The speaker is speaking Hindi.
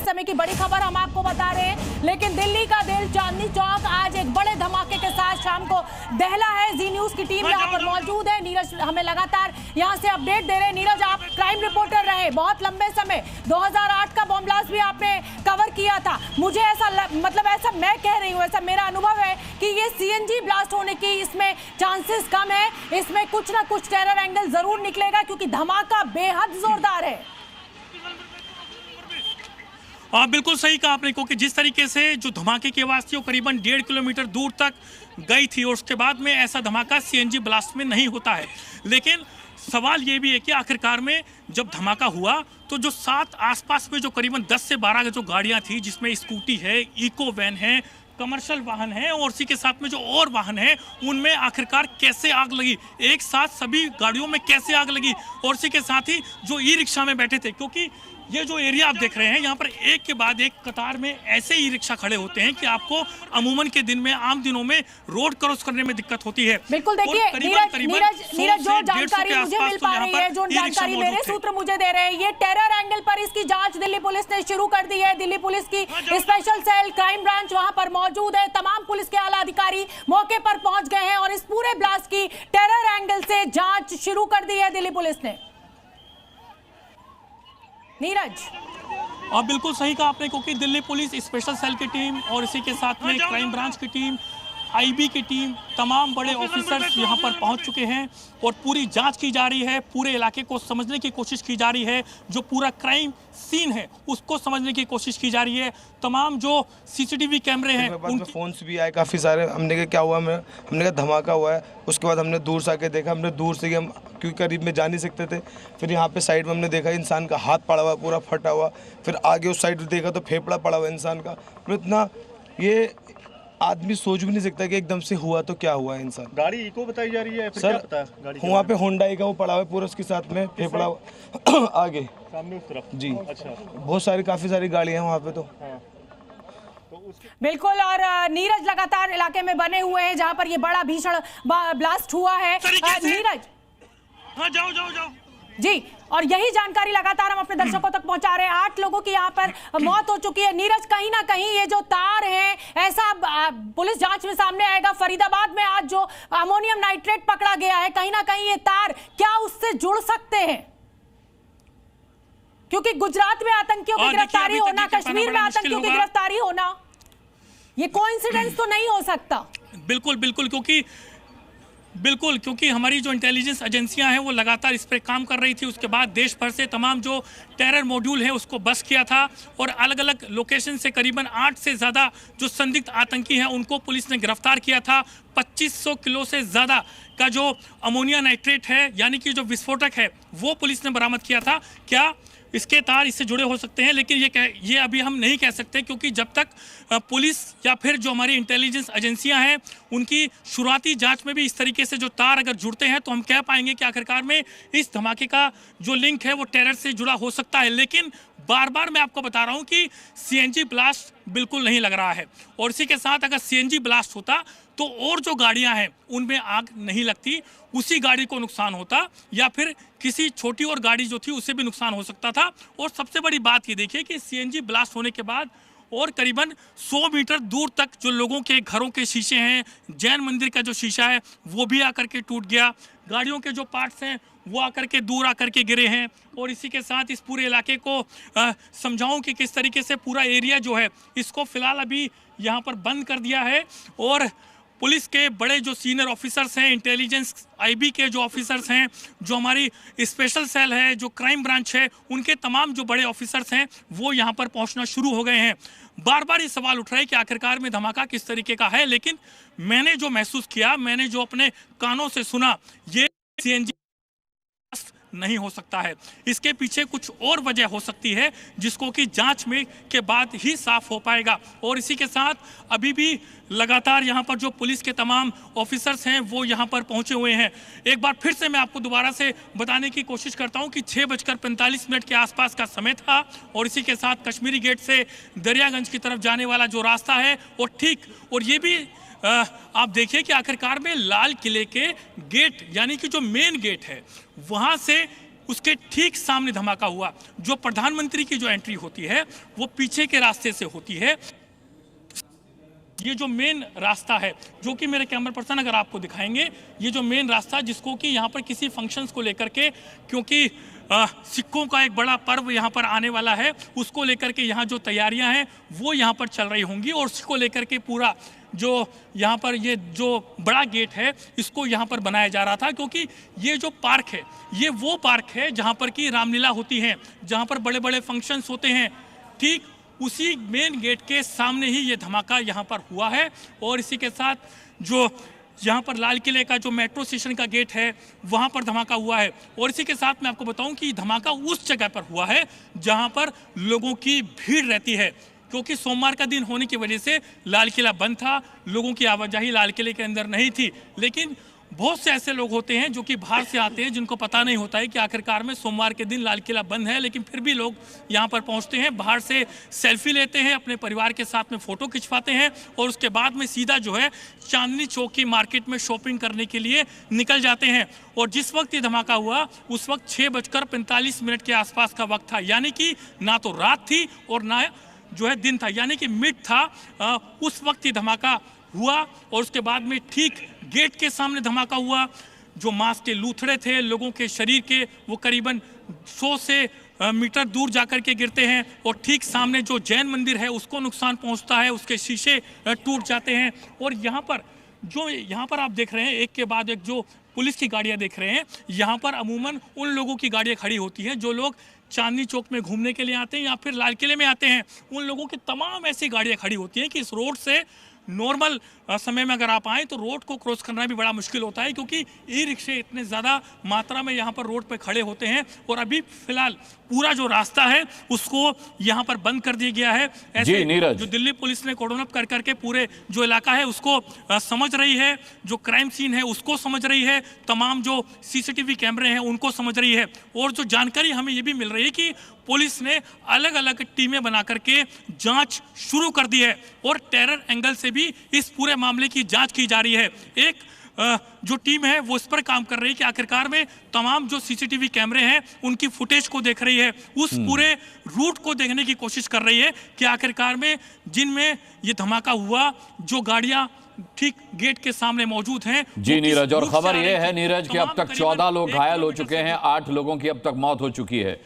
समय की बड़ी खबर हम आपको बता रहे हैं, लेकिन दिल्ली का दिल चांदनी चौक आज एक बड़े धमाके के साथ शाम को दहला है। जी न्यूज की टीम यहाँ पर मौजूद है। नीरज हमें लगातार यहाँ से अपडेट दे रहे हैं। नीरज, आप क्राइम रिपोर्टर रहे बहुत लंबे समय, 2008 का बॉम्ब ब्लास्ट भी आपने कवर किया था। मुझे ऐसा ऐसा मैं कह रही हूँ, ऐसा मेरा अनुभव है कि ये सीएनजी ब्लास्ट होने की इसमें चांसेस कम है। इसमें कुछ ना कुछ टेरर एंगल जरूर निकलेगा क्योंकि धमाका बेहद जोरदार है। बिल्कुल सही कहा आपने, क्योंकि जिस तरीके से जो धमाके की आवाज़ थी वो करीबन 1.5 किलोमीटर दूर तक गई थी और उसके बाद में ऐसा धमाका सीएनजी ब्लास्ट में नहीं होता है। लेकिन सवाल ये भी है कि आखिरकार में जब धमाका हुआ तो जो साथ आसपास में जो करीबन 10 से 12 जो गाड़ियां थी, जिसमें स्कूटी है, इको वैन है, कमर्शियल वाहन है और उसी के साथ में जो और वाहन है, उनमें आखिरकार कैसे आग लगी, एक साथ सभी गाड़ियों में कैसे आग लगी और उसी के साथ ही जो ई रिक्शा में बैठे थे, क्योंकि ये जो एरिया आप देख रहे हैं यहाँ पर एक के बाद एक कतार में ऐसे ई रिक्शा खड़े होते हैं कि आपको अमूमन के दिन में, आम दिनों में रोड क्रॉस करने में दिक्कत होती है। बिल्कुल, देखिए नीरज जो जानकारी मुझे मिल पा रही है, जो जानकारी मेरे सूत्र मुझे दे रहे हैं, ये टेरर एंगल पर इसकी जांच दिल्ली पुलिस ने शुरू कर दी है। दिल्ली पुलिस की स्पेशल सेल क्राइम ब्रांच वहां पर मौजूद है। तमाम पुलिस के आला अधिकारी मौके पर पहुंच गए हैं और इस पूरे ब्लास्ट की टेरर एंगल से जांच शुरू कर दी है दिल्ली पुलिस ने। नीरज, और बिल्कुल सही कहा आपने, क्योंकि दिल्ली पुलिस स्पेशल सेल की टीम और इसी के साथ में क्राइम ब्रांच की टीम, आईबी की टीम, तमाम बड़े ऑफिसर्स यहां पर पहुंच चुके हैं और पूरी जांच की जा रही है। पूरे इलाके को समझने की कोशिश की जा रही है, जो पूरा क्राइम सीन है उसको समझने की कोशिश की जा रही है। तमाम जो सीसीटीवी कैमरे हैं उनके फोन्स भी आए काफ़ी सारे। हमने कहा क्या हुआ, हमने कहा धमाका हुआ है। उसके बाद हमने दूर से आके देखा, हमने दूर से हम क्योंकि करीब में जा नहीं सकते थे। फिर यहाँ पे साइड में हमने देखा इंसान का हाथ पड़ा हुआ, पूरा फटा हुआ। फिर आगे उस साइड देखा तो फेफड़ा पड़ा हुआ इंसान का। तो इतना ये आदमी सोच भी नहीं सकता कि एकदम से हुआ तो क्या हुआ इंसान। गाड़ी इको बताई जा रही है फिर सर, क्या पता है गाड़ी वहाँ पे होंडाई का वो पड़ा हुआ है पूरा, उसके साथ में फेफड़ा आगे सामने उस तरफ जी। अच्छा, बहुत सारी काफ़ी सारी गाड़ियाँ हैं वहाँ पे तो। बिल्कुल, और नीरज लगातार इलाके में बने हुए हैं जहां पर ये बड़ा भीषण ब्लास्ट हुआ है। नीरज, हाँ जाओ जाओ जाओ जी, और यही जानकारी लगातार हम अपने दर्शकों तक पहुंचा रहे हैं। 8 लोगों की यहाँ पर मौत हो चुकी है। नीरज, कहीं ना कहीं ये जो तार हैं, ऐसा पुलिस जांच में सामने आएगा, फरीदाबाद में आज जो अमोनियम नाइट्रेट पकड़ा गया है, कहीं ना कहीं ये तार क्या उससे जुड़ सकते हैं? क्योंकि गुजरात में आतंकियों की गिरफ्तारी होना, कश्मीर में आतंकियों की गिरफ्तारी होना, ये कोइंसिडेंस तो नहीं हो सकता। बिल्कुल, क्योंकि हमारी जो इंटेलिजेंस एजेंसियां हैं वो लगातार इस पर काम कर रही थी। उसके बाद देश भर से तमाम जो टेरर मॉड्यूल है उसको बस किया था और अलग अलग लोकेशन से करीबन 8 से ज़्यादा जो संदिग्ध आतंकी हैं उनको पुलिस ने गिरफ्तार किया था। 2500 किलो से ज़्यादा का जो अमोनिया नाइट्रेट है, यानी कि जो विस्फोटक है, वो पुलिस ने बरामद किया था। क्या इसके तार इससे जुड़े हो सकते हैं? लेकिन ये अभी हम नहीं कह सकते, क्योंकि जब तक पुलिस या फिर जो हमारी इंटेलिजेंस एजेंसियां हैं उनकी शुरुआती जांच में भी इस तरीके से जो तार अगर जुड़ते हैं तो हम कह पाएंगे कि आखिरकार में इस धमाके का जो लिंक है वो टेरर से जुड़ा हो सकता है। लेकिन बार बार मैं आपको बता रहा हूं कि सीएनजी ब्लास्ट बिल्कुल नहीं लग रहा है और इसी के साथ अगर सीएनजी ब्लास्ट होता तो और जो गाड़ियां हैं उनमें आग नहीं लगती, उसी गाड़ी को नुकसान होता या फिर किसी छोटी और गाड़ी जो थी उसे भी नुकसान हो सकता था। और सबसे बड़ी बात ये देखिए कि सीएनजी ब्लास्ट होने के बाद और करीबन 100 मीटर दूर तक जो लोगों के घरों के शीशे हैं, जैन मंदिर का जो शीशा है वो भी आकर के टूट गया, गाड़ियों के जो पार्ट्स हैं वो आकर के दूर आकर के गिरे हैं। और इसी के साथ इस पूरे इलाके को समझाऊं कि किस तरीके से पूरा एरिया जो है इसको फिलहाल अभी यहाँ पर बंद कर दिया है और पुलिस के बड़े जो सीनियर ऑफिसर्स हैं, इंटेलिजेंस आईबी के जो ऑफिसर्स हैं, जो हमारी स्पेशल सेल है, जो क्राइम ब्रांच है, उनके तमाम जो बड़े ऑफिसर्स हैं वो यहाँ पर पहुँचना शुरू हो गए हैं। बार बार ये सवाल उठ रहा है कि आखिरकार में धमाका किस तरीके का है, लेकिन मैंने जो महसूस किया, मैंने जो अपने कानों से सुना, ये सीएनजी नहीं हो सकता है। इसके पीछे कुछ और वजह हो सकती है जिसको कि जांच में के बाद ही साफ हो पाएगा। और इसी के साथ अभी भी लगातार यहाँ पर जो पुलिस के तमाम ऑफिसर्स हैं वो यहाँ पर पहुँचे हुए हैं। एक बार फिर से मैं आपको दोबारा से बताने की कोशिश करता हूँ कि 6:45 के आसपास का समय था और इसी के साथ कश्मीरी गेट से दरियागंज की तरफ जाने वाला जो रास्ता है वो ठीक, और ये भी आप देखिए कि आखिरकार में लाल किले के गेट यानी कि जो मेन गेट है वहां से उसके ठीक सामने धमाका हुआ। जो प्रधानमंत्री की जो एंट्री होती है वो पीछे के रास्ते से होती है। ये जो मेन रास्ता है, जो कि मेरे कैमरा पर्सन अगर आपको दिखाएंगे, ये जो मेन रास्ता जिसको कि यहाँ पर किसी फंक्शंस को लेकर के, क्योंकि सिखों का एक बड़ा पर्व यहाँ पर आने वाला है, उसको लेकर के यहाँ जो तैयारियां हैं वो यहाँ पर चल रही होंगी, और उसको लेकर के पूरा जो यहाँ पर ये जो बड़ा गेट है इसको यहाँ पर बनाया जा रहा था। क्योंकि ये जो पार्क है ये वो पार्क है जहाँ पर कि रामलीला होती है, जहाँ पर बड़े बड़े फंक्शंस होते हैं। ठीक उसी मेन गेट के सामने ही ये धमाका यहाँ पर हुआ है। और इसी के साथ जो यहाँ पर लाल किले का जो मेट्रो स्टेशन का गेट है वहाँ पर धमाका हुआ है। और इसी के साथ मैं आपको बताऊं कि धमाका उस जगह पर हुआ है जहाँ पर लोगों की भीड़ रहती है, क्योंकि सोमवार का दिन होने की वजह से लाल किला बंद था, लोगों की आवाजाही लाल किले के अंदर नहीं थी। लेकिन बहुत से ऐसे लोग होते हैं जो कि बाहर से आते हैं, जिनको पता नहीं होता है कि आखिरकार में सोमवार के दिन लाल किला बंद है, लेकिन फिर भी लोग यहाँ पर पहुँचते हैं, बाहर से सेल्फी लेते हैं, अपने परिवार के साथ में फ़ोटो खिंचवाते हैं और उसके बाद में सीधा जो है चांदनी चौक की मार्केट में शॉपिंग करने के लिए निकल जाते हैं। और जिस वक्त ये धमाका हुआ उस वक्त 6:45 के आसपास का वक्त था, यानी कि ना तो रात थी और ना जो है दिन था, यानी कि मिड था। उस वक्त ये धमाका हुआ और उसके बाद में ठीक गेट के सामने धमाका हुआ। जो मांस के लूथड़े थे लोगों के शरीर के, वो करीबन 100 से मीटर दूर जाकर के गिरते हैं और ठीक सामने जो जैन मंदिर है उसको नुकसान पहुंचता है, उसके शीशे टूट जाते हैं। और यहाँ पर आप देख रहे हैं एक के बाद एक जो पुलिस की गाड़ियाँ देख रहे हैं, यहाँ पर अमूमन उन लोगों की गाड़ियाँ खड़ी होती हैं जो लोग चांदनी चौक में घूमने के लिए आते हैं या फिर लाल किले में आते हैं। उन लोगों की तमाम ऐसी गाड़ियाँ खड़ी होती हैं कि इस रोड से नॉर्मल समय में अगर आप आएँ तो रोड को क्रॉस करना भी बड़ा मुश्किल होता है, क्योंकि ई रिक्शे इतने ज़्यादा मात्रा में यहाँ पर रोड पर खड़े होते हैं। और अभी फिलहाल पूरा जो रास्ता है उसको यहाँ पर बंद कर दिया गया है। ऐसे जो दिल्ली पुलिस ने कोडन अप कर करके पूरे जो इलाका है उसको समझ रही है, जो क्राइम सीन है उसको समझ रही है, तमाम जो CCTV कैमरे हैं उनको समझ रही है। और जो जानकारी हमें ये भी मिल रही है कि पुलिस ने अलग अलग टीमें बना करके जांच शुरू कर दी है और टेरर एंगल से भी इस पूरे मामले की जांच की जा रही है। एक जो टीम है वो इस पर काम कर रही है कि आखिरकार में तमाम जो CCTV कैमरे हैं उनकी फुटेज को देख रही है, उस पूरे रूट को देखने की कोशिश कर रही है कि आखिरकार में जिनमें ये धमाका हुआ जो गाड़ियां ठीक गेट के सामने मौजूद हैं। जी नीरज, और खबर यह है नीरज कि अब तक 14 लोग घायल हो चुके हैं, 8 लोगों की अब तक मौत हो चुकी है।